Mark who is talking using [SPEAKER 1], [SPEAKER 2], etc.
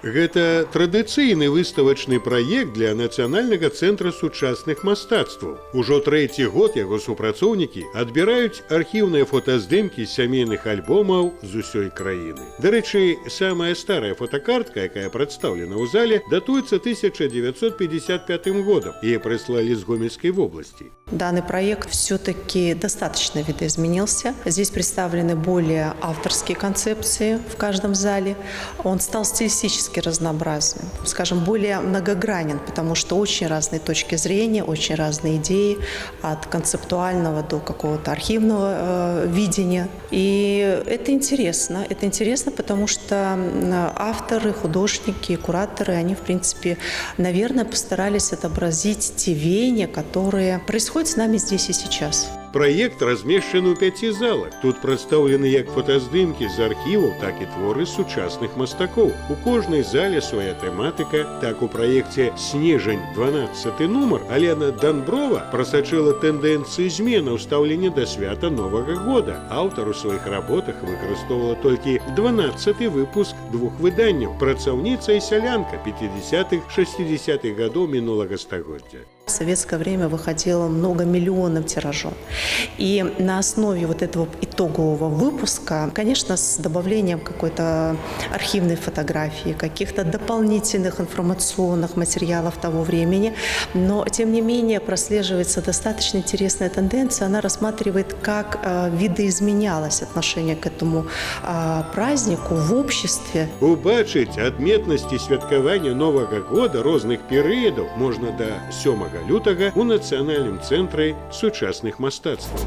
[SPEAKER 1] Гэта традыцыйны выставачны праект для нацыянальнага цэнтра сучасных мастацтваў. Ужо трэці год яго супрацоўнікі адбіраюць архіўныя фотаздымкі сямейных альбомаў з усёй краіны. Дарэчы, самая старая фотокартка, якая прадстаўлена ў зале, датуецца 1955 годам и прислали из Гомельской области.
[SPEAKER 2] Данный проект все-таки достаточно видоизменился. Здесь представлены более авторские концепции в каждом зале. Он стал стилистически разнообразным, скажем, более многогранен, потому что очень разные точки зрения, очень разные идеи, от концептуального до какого-то архивного видения. И это интересно, потому что авторы, художники, кураторы, они, в принципе, наверное, постарались отобразить те веяния, которые происходят с нами здесь и сейчас.
[SPEAKER 1] Проект размешчаны ў 5 залах. Тут прадстаўлены як фотаздымкі з архіваў, так і творы сучасных мастакоў. У кожнай зале свая тэматыка. Так у праекце «Снежань» 12 нумар Алена Данброва прасачыла тэндэнцыі змены ў стаўленні да свята Новага года. Аўтар у сваіх работах выкарыстоўвала толькі 12-й выпуск двух выданняў «Працаўніца і сялянка» 50-х-60-х гадоў мінулага стагоддзя.
[SPEAKER 2] В советское время выходило многомиллионным тиражом. И на основе вот этого итогового выпуска, конечно, с добавлением какой-то архивной фотографии, каких-то дополнительных информационных материалов того времени, но, тем не менее, прослеживается достаточно интересная тенденция. Она рассматривает, как видоизменялось отношение к этому празднику в обществе.
[SPEAKER 1] Убачыць адметнасці святкавання Новага года розных перыядаў можна да 7 лютага у Нацыянальным цэнтры сучасных мастацтваў.